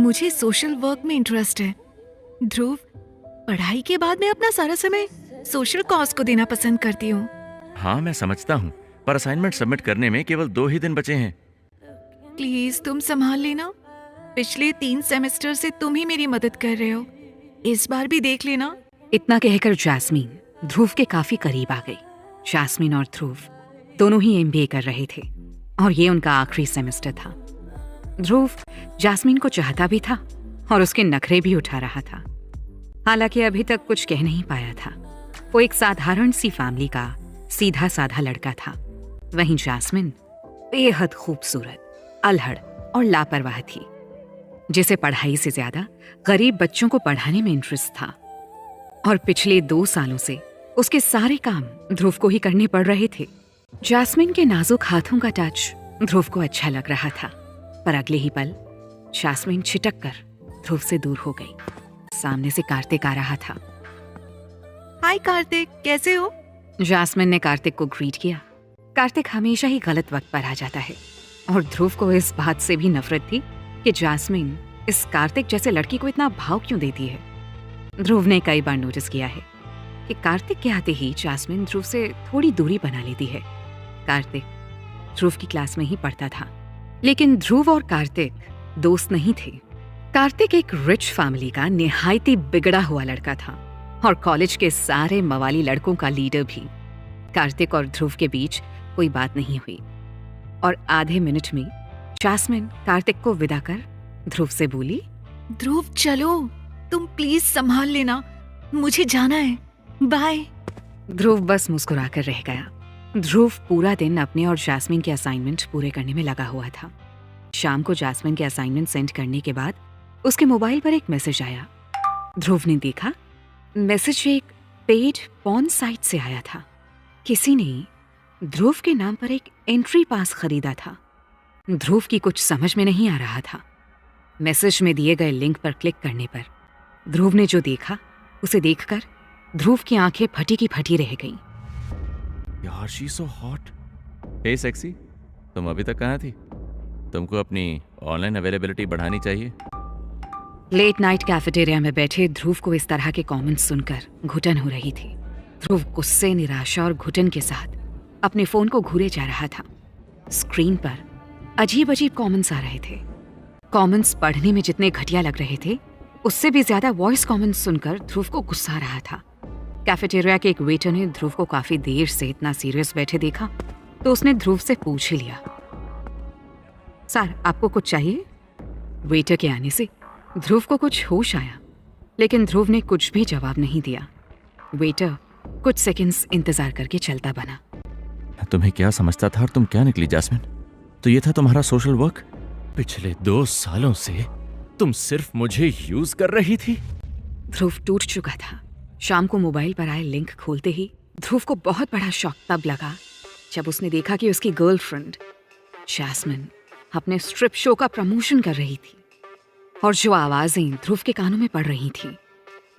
मुझे social work में interest है। ध्रुव, पढ़ाई के बाद मैं अपना सारा समय सोशल कॉज को देना पसंद करती हूँ। हाँ मैं समझता हूँ, पर असाइनमेंट सबमिट करने में केवल 2 ही दिन बचे हैं। प्लीज तुम संभाल लेना। पिछले 3 सेमेस्टर से तुम ही मेरी मदद कर रहे हो, इस बार भी देख लेना। इतना कहकर जैस्मीन ध्रुव के काफी करीब आ गई। जैस्मीन और ध्रुव दोनों ही एमबीए कर रहे थे और ये उनका आखिरी सेमेस्टर था। ध्रुव जैस्मीन को चाहता भी था और उसके नखरे भी उठा रहा था। हालांकि अभी तक कुछ कह नहीं पाया था। वो एक साधारण सी फैमिली का सीधा साधा लड़का था। वहीं जैस्मिन बेहद खूबसूरत, अल्हड़ और लापरवाह थी, जिसे पढ़ाई से ज्यादा गरीब बच्चों को पढ़ाने में इंटरेस्ट था। और पिछले 2 सालों से उसके सारे काम ध्रुव को ही करने पड़ रहे थे। जैस्मिन के नाजुक हाथों का टच ध्रुव को अच्छा लग रहा था, पर अगले ही पल जैस्मिन छिटक कर ध्रुव से दूर हो गई। सामने से कार्तिक आ रहा था। हाय कार्तिक, कैसे हो? जैस्मिन ने कार्तिक को ग्रीट किया। कार्तिक हमेशा ही गलत वक्त पर आ जाता है और ध्रुव को इस बात से भी नफरत थी कि जैस्मिन इस कार्तिक जैसे लड़की को इतना भाव क्यों देती है। ध्रुव ने कई बार नोटिस किया है कि कार्तिक के आते ही जैस्मिन ध्रुव से थोड़ी दूरी बना लेती है। कार्तिक ध्रुव की क्लास में ही पढ़ता था, लेकिन ध्रुव और कार्तिक दोस्त नहीं थे। कार्तिक एक रिच फैमिली का निहायती बिगड़ा हुआ लड़का था और कॉलेज के सारे मवाली लड़कों का लीडर भी। कार्तिक और ध्रुव के बीच कोई बात नहीं हुई और आधे मिनट में जैस्मिन कार्तिक को विदा कर ध्रुव से बोली, ध्रुव चलो, तुम प्लीज संभाल लेना, मुझे जाना है, बाय। ध्रुव बस मुस्कुराकर रह गया। ध्रुव पूरा दिन अपने और जैस्मिन के असाइनमेंट पूरे करने में लगा हुआ था। शाम को जैस्मिन के असाइनमेंट सेंड करने के बाद उसके मोबाइल पर एक मैसेज आया। ध्रुव ने देखा, मैसेज एक पेड पॉर्न साइट से आया था। किसी ने ध्रुव के नाम पर एक एंट्री पास खरीदा था। ध्रुव की कुछ समझ में नहीं आ रहा था। मैसेज में दिए गए लिंक पर क्लिक करने पर ध्रुव ने जो देखा उसे देखकर ध्रुव की आंखें फटी की फटी रह गईं। यार she so hot. Hey sexy, तुम अभी तक कहाँ थी? तुमको अपनी ऑनलाइन अवेलेबिलिटी बढ़ानी चाहिए। लेट नाइट कैफेटेरिया में बैठे ध्रुव को इस तरह के कमेंट्स सुनकर घुटन हो रही थी। ध्रुव गुस्से, निराशा और घुटन के साथ अपने फोन को घूरे जा रहा था। स्क्रीन पर अजीब अजीब कमेंट्स आ रहे थे। कमेंट्स पढ़ने में जितने घटिया लग रहे थे, उससे भी ज्यादा वॉइस कमेंट्स सुनकर ध्रुव को गुस्सा आ रहा था। कैफेटेरिया के एक वेटर ने ध्रुव को काफी देर से इतना सीरियस बैठे देखा तो उसने ध्रुव से पूछ ही लिया, सर आपको कुछ चाहिए? वेटर के आने से ध्रुव को कुछ होश आया, लेकिन ध्रुव ने कुछ भी जवाब नहीं दिया। वेटर कुछ सेकंड्स इंतजार करके चलता बना। तुम्हें क्या समझता था और तुम क्या निकली जैस्मिन? तो ये था तुम्हारा सोशल वर्क? पिछले 2 सालों से तुम सिर्फ मुझे यूज कर रही थी। ध्रुव टूट चुका था। शाम को मोबाइल पर आए लिंक खोलते ही ध्रुव को बहुत बड़ा शॉक तब लगा जब उसने देखा कि उसकी गर्लफ्रेंड जैस्मिन अपने स्ट्रिप शो का प्रमोशन कर रही थी और जो आवाजें ध्रुव के कानों में पड़ रही थी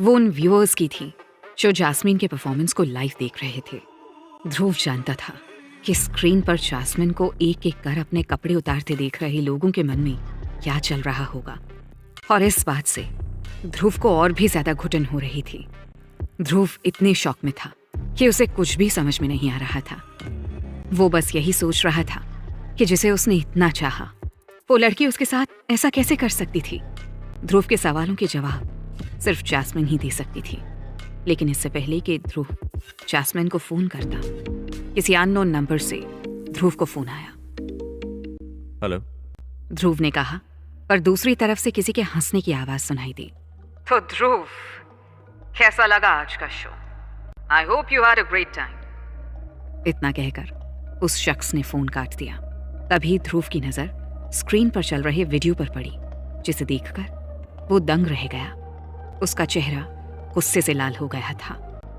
वो उन व्यूअर्स की थी जो जैस्मिन के परफॉर्मेंस को लाइव देख रहे थे। ध्रुव जानता था कि स्क्रीन पर जैस्मिन को एक एक कर अपने कपड़े उतारते देख रहे लोगों के मन में क्या चल रहा होगा, और इस बात से ध्रुव को और भी ज्यादा घुटन हो रही थी। ध्रुव इतने शॉक में था कि उसे कुछ भी समझ में नहीं आ रहा था। वो बस यही सोच रहा था कि जिसे उसने इतना चाहा, वो लड़की उसके साथ ऐसा कैसे कर सकती थी। ध्रुव के सवालों के जवाब सिर्फ जैस्मिन ही दे सकती थी, लेकिन इससे पहले कि ध्रुव जैस्मिन को फोन करता, किसी अननोन नंबर से ध्रुव को फोन आया। हेलो, ध्रुव ने कहा, पर दूसरी तरफ से किसी के हंसने की आवाज सुनाई दी। तो ध्रुव, कैसा लगा आज का show? I hope you had a great time. इतना कहकर उस शख्स ने फोन काट दिया। तभी ध्रुव की नजर स्क्रीन पर चल रहे वीडियो पर पड़ी, जिसे देखकर वो दंग रह गया। उसका चेहरा गुस्से से लाल हो गया था।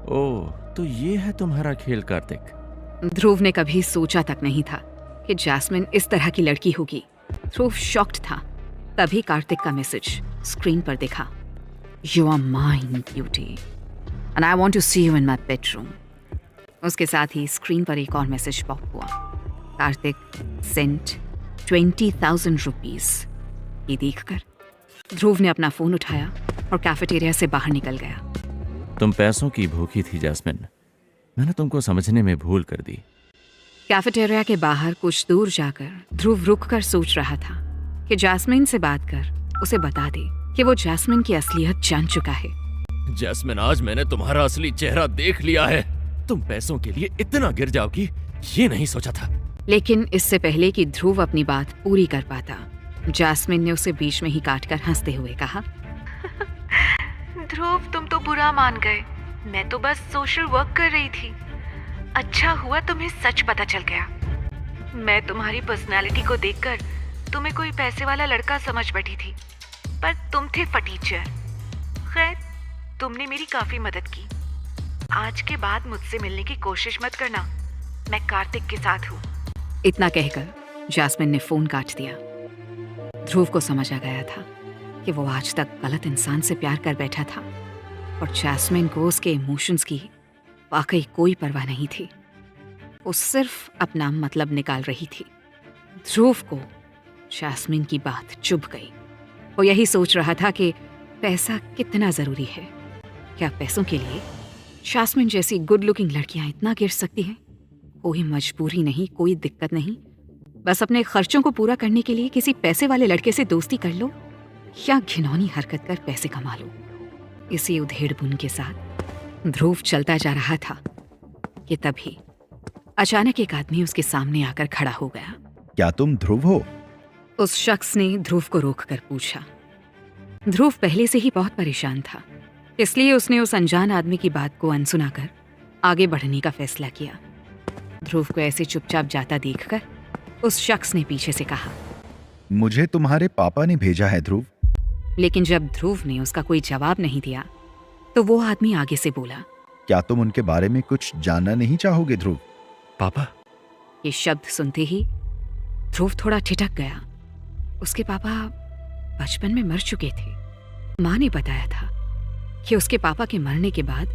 ओह, तो ये है तुम्हारा खेल कार्तिक। ध्रुव ने कभी सोचा तक नहीं था कि जैस्मिन इस तरह की लड़की होगी। ध्रुव शॉक्ड था। तभी कार्तिक का मैसेज स्क्रीन पर दिखा। You are mine beauty and I want to see you in my bedroom. उसके साथ ही स्क्रीन पर एक और मैसेज पॉप हुआ। Kartik sent 20,000 rupees. ये देखकर ध्रुव ने अपना फोन उठाया और कैफेटेरिया से बाहर निकल गया। तुम पैसों की भूखी थी जैस्मिन, मैंने तुमको समझने में भूल कर दी। कैफेटेरिया के बाहर कुछ दूर जाकर ध्रुव रुककर सोच रहा था कि जैस्मिन से बात कर उसे बता दे कि वो जैस्मिन की असलियत जान चुका है। जैस्मिन, आज मैंने तुम्हारा असली चेहरा देख लिया है। तुम पैसों के लिए इतना गिर जाओगी ये नहीं सोचा था। लेकिन इससे पहले कि ध्रुव अपनी बात पूरी कर पाता, जैस्मिन ने उसे बीच में ही काटकर हंसते हुए कहा, ध्रुव तुम तो बुरा मान गए, मैं तो बस सोशल वर्क कर रही थी। अच्छा हुआ तुम्हें सच पता चल गया। मैं तुम्हारी पर्सनालिटी को देखकर तुम्हें कोई पैसे वाला लड़का समझ बैठी थी, पर तुम थे फटीचर। खैर, तुमने मेरी काफी मदद की। आज के बाद मुझसे मिलने की कोशिश मत करना, मैं कार्तिक के साथ हूँ। इतना कहकर जैस्मिन ने फोन काट दिया। ध्रुव को समझ आ गया था कि वो आज तक गलत इंसान से प्यार कर बैठा था और जैस्मिन को उसके इमोशंस की वाकई कोई परवाह नहीं थी। वो सिर्फ अपना मतलब निकाल रही थी। ध्रुव को जैस्मिन की बात चुभ गई। वो यही सोच रहा था कि पैसा कितना जरूरी है। क्या पैसों के लिए जैस्मिन जैसी गुड लुकिंग लड़कियां इतना गिर सकती हैं? कोई मजबूरी नहीं, कोई दिक्कत नहीं, बस अपने खर्चों को पूरा करने के लिए किसी पैसे वाले लड़के से दोस्ती कर लो या घिनौनी हरकत कर पैसे कमा लो। इसी उधेड़-बुन के साथ ध्रुव चलता जा रहा था कि तभी अचानक एक आदमी उसके सामने आकर खड़ा हो गया। क्या तुम ध्रुव हो? उस शख्स ने ध्रुव को रोककर पूछा। ध्रुव पहले से ही बहुत परेशान था, इसलिए उसने उस अनजान आदमी की बात को अनसुना कर आगे बढ़ने का फैसला किया। ध्रुव को ऐसे चुपचाप जाता देखकर उस शख्स ने पीछे से कहा, मुझे तुम्हारे पापा ने भेजा है ध्रुव। लेकिन जब ध्रुव ने उसका कोई जवाब नहीं दिया तो वो आदमी आगे से बोला, क्या तुम उनके बारे में कुछ जानना नहीं चाहोगे ध्रुव? पापा? ये शब्द सुनते ही ध्रुव थोड़ा ठिठक गया। उसके पापा बचपन में मर चुके थे। माँ ने बताया था कि उसके पापा के मरने के बाद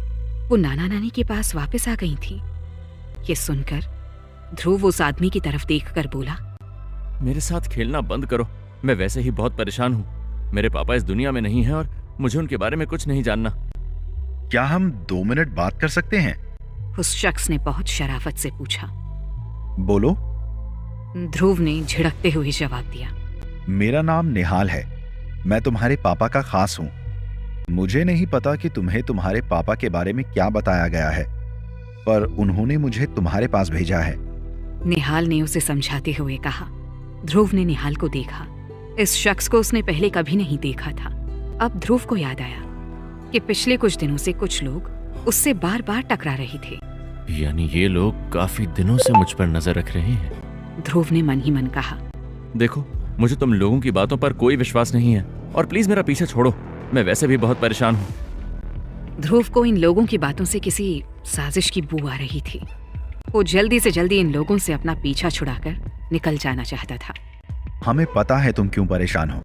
वो नाना नानी के पास वापस आ गई थी। ये सुनकर ध्रुव उस आदमी की तरफ देखकर बोला, मेरे साथ खेलना बंद करो, मैं वैसे ही बहुत परेशान हूँ। मेरे पापा इस दुनिया में नहीं हैं और मुझे उनके बारे में कुछ नहीं जानना। क्या हम 2 मिनट बात कर सकते हैं? उस शख्स ने बहुत शराफत से पूछा। बोलो। ध्रुव ने झिड़कते हुए जवाब दिया, मेरा नाम निहाल है, मैं तुम्हारे पापा का खास हूँ। मुझे नहीं पता कि तुम्हें तुम्हारे पापा के बारे में क्या बताया गया है, पर उन्होंने मुझे तुम्हारे पास भेजा है। निहाल ने उसे समझाते हुए कहा। ध्रुव ने निहाल को देखा। इस शख्स को उसने पहले कभी नहीं देखा था। अब ध्रुव को याद आया कि पिछले कुछ दिनों से कुछ लोग उससे बार बार टकरा रहे थे। यानी ये लोग काफी दिनों से मुझ पर नजर रख रहे हैं। ध्रुव ने मन ही मन कहा, देखो, मुझे तुम लोगों की बातों पर कोई विश्वास नहीं है और प्लीज मेरा पीछे छोड़ो, मैं वैसे भी बहुत परेशान हूँ। ध्रुव को इन लोगों की बातों से किसी साजिश की बू आ रही थी। वो जल्दी से जल्दी इन लोगों से अपना पीछा छुड़ाकर निकल जाना चाहता था। हमें पता है तुम क्यों परेशान हो।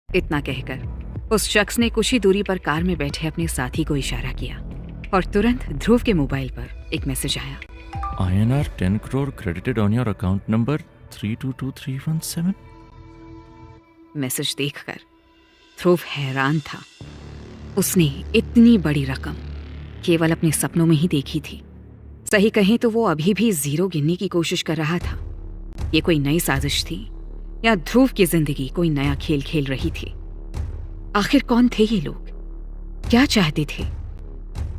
इतना कहकर उस शख्स ने कुछ ही दूरी पर कार में बैठे अपने साथी को इशारा किया और तुरंत ध्रुव के मोबाइल पर एक मैसेज आया। INR 10 crore credited on your account number 322317। Message देखकर ध्रुव हैरान था। उसने इतनी बड़ी रकम केवल अपने सपनों में ही देखी थी। सही कहें तो वो अभी भी जीरो गिनने की कोशिश कर रहा था। ये कोई नई साजिश थी या ध्रुव की जिंदगी कोई नया खेल खेल रही थी? आखिर कौन थे ये लोग, क्या चाहते थे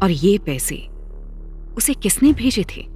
और ये पैसे उसे किसने भेजे थे?